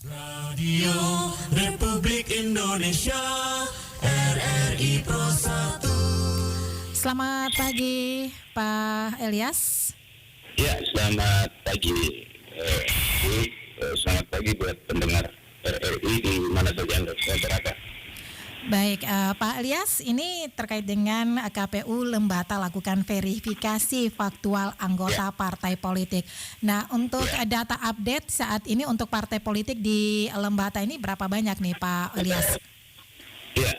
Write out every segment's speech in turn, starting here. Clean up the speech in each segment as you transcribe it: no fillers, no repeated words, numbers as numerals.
Radio Republik Indonesia RRI Pro 1. Selamat pagi Pak Elias. Ya, selamat pagi. Selamat pagi buat pendengar RRI di mana saja Anda berada. Baik, Pak Elias, ini terkait dengan KPU Lembata lakukan verifikasi faktual anggota partai politik. Nah, untuk data update saat ini untuk partai politik di Lembata ini berapa banyak nih Pak Elias? Ya,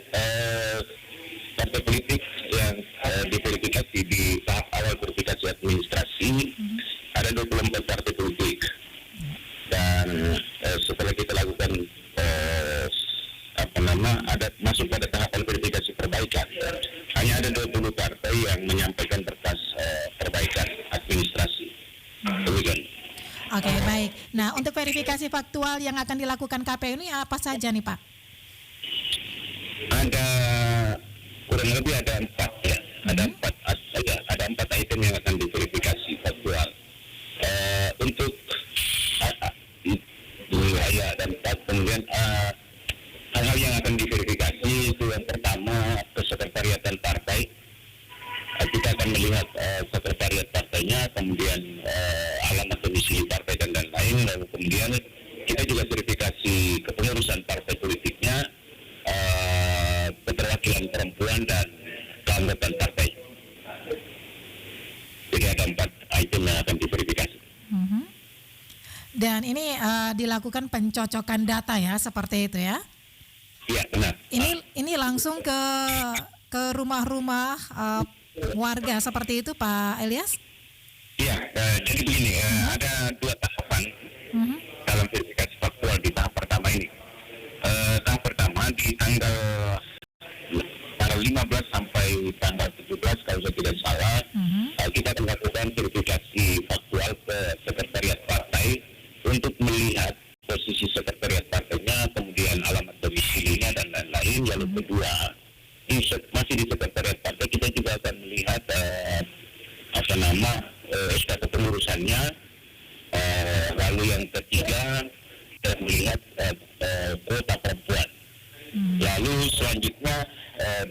partai politik yang diverifikasi di tahap awal verifikasi administrasi ada 24 partai politik. Dan setelah kita lakukan ada masuk pada tahapan verifikasi perbaikan, hanya ada 20 partai yang menyampaikan berkas perbaikan administrasi. Demikian. Oke, baik. Nah, untuk verifikasi faktual yang akan dilakukan KPU ini apa saja nih Pak? Ada kurang lebih ada 4 ya. Ada 4 item yang akan diverifikasi faktual. Untuk wilayah dan 4, kemudian hal-hal yang akan diverifikasi itu yang pertama kesekretariatan partai. Kita akan melihat sekretariat partainya, kemudian alamat domisili partai dan lain-lain, lalu kemudian kita juga verifikasi kepengurusan partai politiknya, keterwakilan perempuan dan keanggotaan partai. Jadi ada 4 item yang akan diverifikasi. Dan ini dilakukan pencocokan data ya, seperti itu ya? Iya, benar. Ini langsung ke rumah-rumah warga seperti itu Pak Elias? Iya, jadi begini, ada 2 tahapan dalam verifikasi faktual di tahap pertama ini. Tahap pertama di tanggal 15 sampai tanggal 17 kalau saya tidak salah, kita akan lakukan verifikasi faktual ke sekretariat partai untuk melihat posisi sekretariat partainya, kemudian alamat domisilinya dan lain-lain. Lalu kedua, masih di sekretariat partai kita juga akan melihat SK kepengurusannya. Lalu yang ketiga kita melihat kuota perempuan. Lalu selanjutnya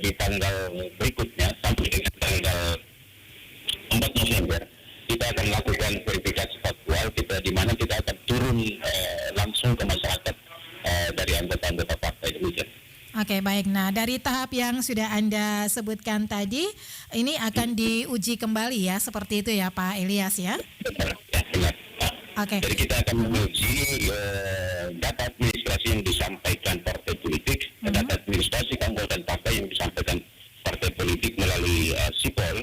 di tanggal berikutnya sampai dengan tanggal 4 November kita akan lakukan verifikasi faktual di mana kita akan turun langsung ke masyarakat dari anggota-anggota partai. Demikian. Oke, baik. Nah, dari tahap yang sudah Anda sebutkan tadi, ini akan diuji kembali ya, seperti itu ya Pak Elias ya? Benar. Oke. Jadi kita akan menguji data administrasi yang disampaikan partai politik, data administrasi keanggotaan partai yang disampaikan partai politik melalui sipol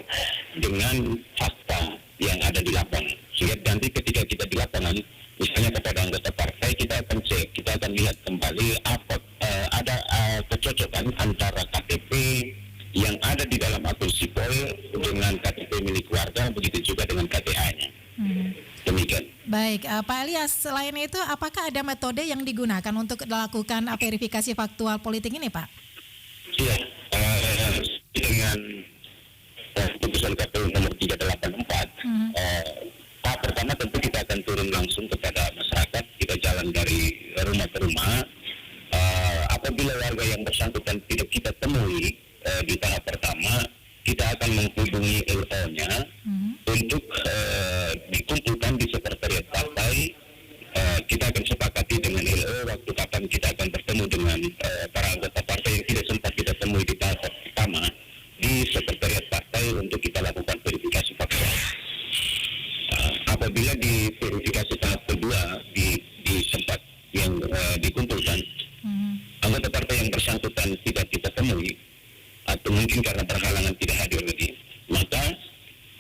dengan fakta yang ada di lapangan. Sehingga nanti ketika kita di lapangan, misalnya kepada anggota partai, kita akan cek, kita akan lihat kembali ada kecocokan antara KTP yang ada di dalam akun sipol dengan KTP milik warga, begitu juga dengan KTA-nya. Demikian. Baik, Pak Elias, selain itu apakah ada metode yang digunakan untuk dilakukan verifikasi faktual politik ini Pak? Iya, dengan putusan KPU nomor 384, tahap pertama tentu kita akan turun langsung kepada masyarakat, kita jalan dari rumah ke rumah. Apabila warga yang bersangkutan tidak kita temui di tahap pertama, kita akan menghubungi LO-nya untuk dikumpulkan di sekretariat partai. Kita akan sepakati dengan LO waktu kapan kita akan bertemu dengan para anggota partai yang tidak sempat kita temui di tahap pertama di sekretariat partai untuk kita lakukan verifikasi faktual. Apabila di verifikasi tahap kedua di tempat yang dikumpulkan, anggota partai yang bersangkutan tidak kita temui atau mungkin karena berhalangan tidak hadir lagi, maka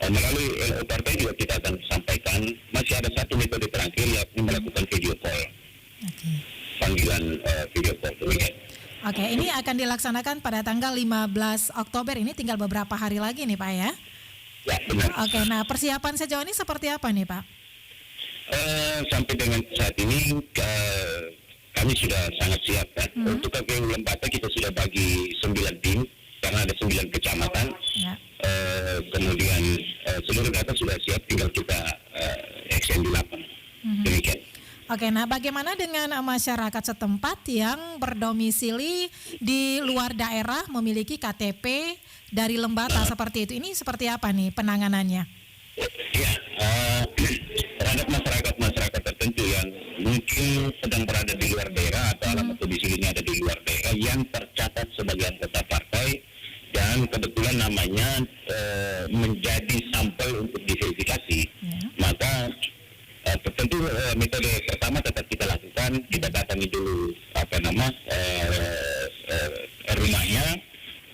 melalui LO partai juga kita akan sampaikan masih ada satu metode terakhir, yakni melakukan video call. Panggilan video call. Oke, ini akan dilaksanakan pada tanggal 15 Oktober, ini tinggal beberapa hari lagi nih Pak ya? Ya, benar. Oke, nah persiapan sejauh ini seperti apa nih Pak? Sampai dengan saat ini kami sudah sangat siap kan. Untuk KPU Lembata kita sudah bagi 9 tim karena ada 9 kecamatan. Kemudian seluruh data sudah siap, tinggal kita action di lapangan. Demikian. Oke, nah bagaimana dengan masyarakat setempat yang berdomisili di luar daerah memiliki KTP dari Lembata seperti itu? Ini seperti apa nih penanganannya? Ya, terhadap masyarakat tertentu yang mungkin sedang berada di luar daerah atau alamat domisilinya ada di luar daerah yang tercatat sebagai anggota partai dan kebetulan namanya menjadi sampel untuk diverifikasi, maka tentu metode pertama tetap kita lakukan, kita datangi dulu rumahnya.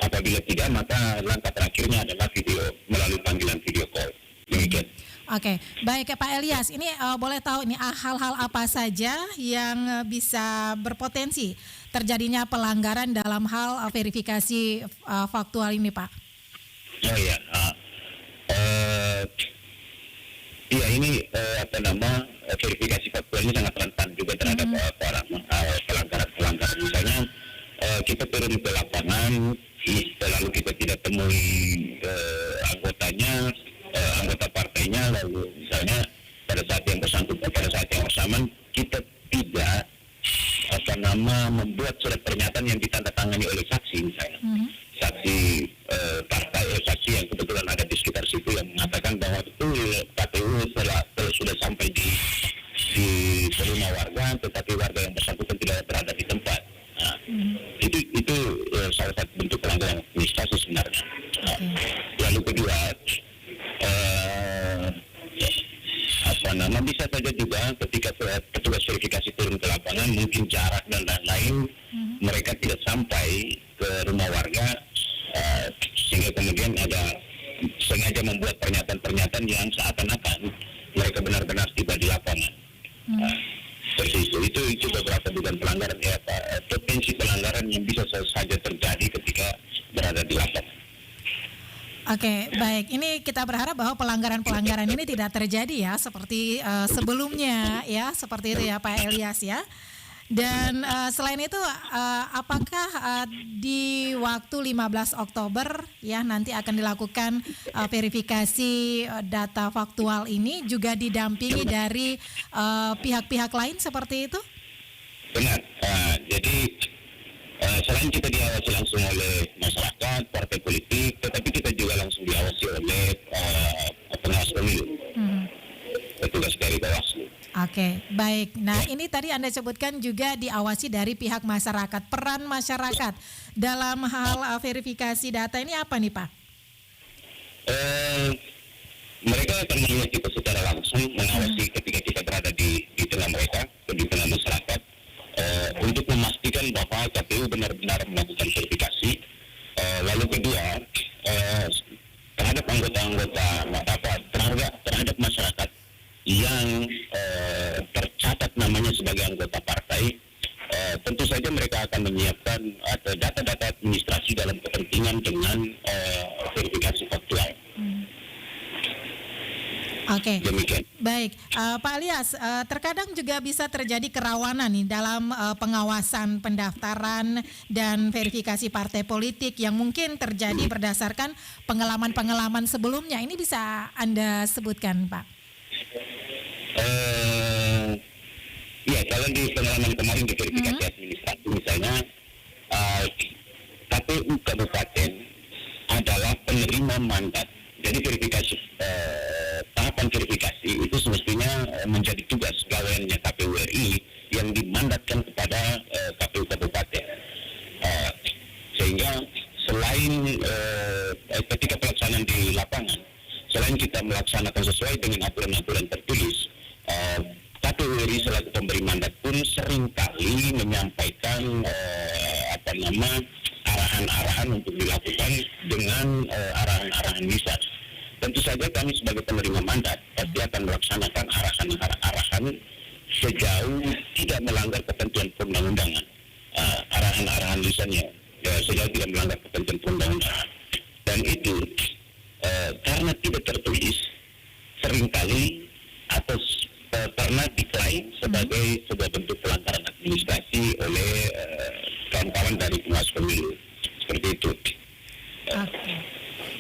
Apabila tidak, maka langkah terakhirnya adalah video melalui panggilan video call. Demikian. Oke, baik Pak Elias, ini boleh tahu ini hal-hal apa saja yang bisa berpotensi terjadinya pelanggaran dalam hal verifikasi faktual ini, Pak? Oh ya, iya ini verifikasi faktual ini sangat rentan juga terhadap pelanggaran. Misalnya kita turun ke lapangan, lalu kita tidak temui anggota partainya, lalu misalnya pada saat yang bersamaan kita tidak membuat surat pernyataan yang ditandatangani oleh saksi misalnya. Saksi partai, saksi yang kebetulan ada di sekitar situ yang mengatakan bahwa itu KPU sudah sampai di rumah warga, tetapi warga yang bersangkutan tidak berada di tempat. Nah, itu salah satu bentuk pelanggaran administrasi sebenarnya. Lalu kedua, bisa saja juga ketika petugas verifikasi turun ke lapangan, mungkin jarak dan lain-lain, mereka tidak sampai ke rumah warga, sehingga kemudian ada sengaja membuat pernyataan-pernyataan yang seakan-akan mereka benar-benar tiba di lapangan. Seperti itu beberapa dugaan pelanggaran, potensi pelanggaran yang bisa saja terjadi ketika berada di lapangan. Oke, baik. Ini kita berharap bahwa pelanggaran-pelanggaran ini tidak terjadi ya seperti sebelumnya ya, seperti itu ya Pak Elias ya. Dan selain itu apakah di waktu 15 Oktober ya nanti akan dilakukan verifikasi data faktual ini juga didampingi dari pihak-pihak lain seperti itu? Benar. Jadi selain kita diawasi langsung oleh masyarakat, partai politik, tetapi kita juga langsung diawasi oleh pengawas pemilu, petugas dari Bawaslu. Oke, baik. Nah, ini tadi Anda sebutkan juga diawasi dari pihak masyarakat. Peran masyarakat dalam hal verifikasi data ini apa nih, Pak? Mereka akan melihat kita secara langsung, mengawasi ketika kita berada di tengah mereka, di tengah masyarakat, untuk memastikan bahwa KPU benar-benar melakukan verifikasi. Lalu kedua, terhadap terhadap masyarakat yang tercatat namanya sebagai anggota partai, tentu saja mereka akan menyiapkan atau data-data administrasi dalam kepentingan dengan verifikasi faktual. Oke, demikian. Baik, Pak Elias, terkadang juga bisa terjadi kerawanan nih dalam pengawasan pendaftaran dan verifikasi partai politik yang mungkin terjadi berdasarkan pengalaman-pengalaman sebelumnya. Ini bisa Anda sebutkan, Pak? Ya, kalau di pengalaman kemarin di verifikasi administrasi misalnya, KPU Kabupaten adalah penerima mandat. Jadi verifikasi tahapan verifikasi itu semestinya menjadi tugas gaweannya KPU RI yang dimandatkan kepada KPU Kabupaten. Sehingga selain ketika pelaksanaan di lapangan, selain kita melaksanakan sesuai dengan aturan-aturan tertulis, KPU RI selaku pemberi mandat pun seringkali menyampaikan arahan-arahan untuk dilakukan dengan arahan-arahan lisan. Tentu saja kami sebagai penerima mandat pasti akan melaksanakan arahan-arahan sejauh tidak melanggar ketentuan perundang-undangan. Arahan-arahan lisannya sejauh tidak melanggar ketentuan perundang-undangan. Dan itu karena tidak tertulis, seringkali atau pernah diklaim sebagai sebuah bentuk pelanggaran administrasi oleh kawan-kawan dari pengawas pemilu. Seperti itu.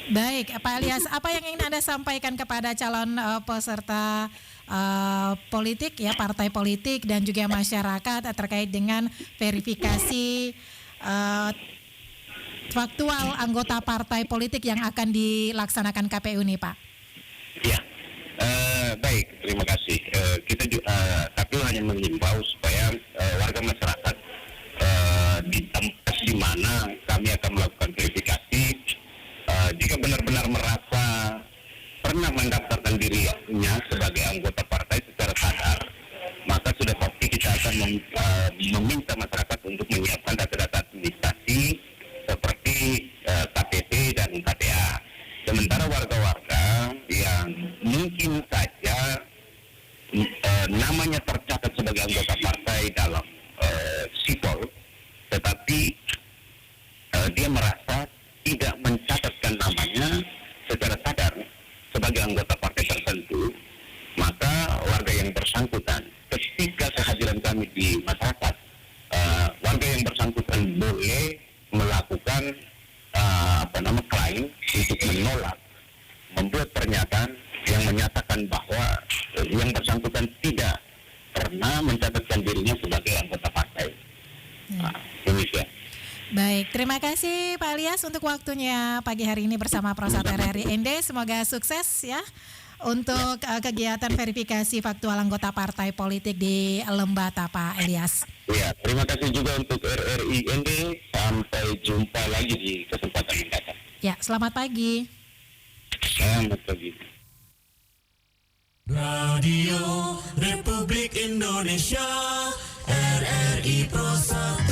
Baik, Pak Elias, apa yang ingin Anda sampaikan kepada calon peserta politik ya, partai politik dan juga masyarakat terkait dengan verifikasi faktual anggota partai politik yang akan dilaksanakan KPU nih Pak. Ya, baik, terima kasih. Kita KPU hanya mengimbau supaya warga masyarakat di tempat di mana kami akan melakukan verifikasi, jika benar-benar merasa pernah mendaftarkan dirinya sebagai anggota partai secara sadar, maka sudah pasti kita akan meminta masyarakat untuk menyiapkan data-data administrasi seperti KTP dan KTA. Sementara warga-warga yang mungkin saja namanya tercatat sebagai anggota partai dalam sipol, tetapi dia merasa tidak mencatatkan namanya secara sadar sebagai anggota partai tertentu, maka warga yang bersangkutan ketika kehadiran kami di masyarakat, warga yang bersangkutan boleh melakukan klaim untuk menolak, membuat pernyataan yang menyatakan bahwa yang bersangkutan tidak pernah mencatatkan dirinya sebagai anggota partai. Demikian. Baik, terima kasih Pak Ilyas untuk waktunya pagi hari ini bersama Prosat RRI ND. Semoga sukses ya untuk kegiatan verifikasi faktual anggota partai politik di Lembata, Pak Ilyas. Ya, terima kasih juga untuk RRI ND. Sampai jumpa lagi di kesempatan yang datang. Ya, selamat pagi. Selamat pagi. Radio Republik Indonesia, RRI Pro 1.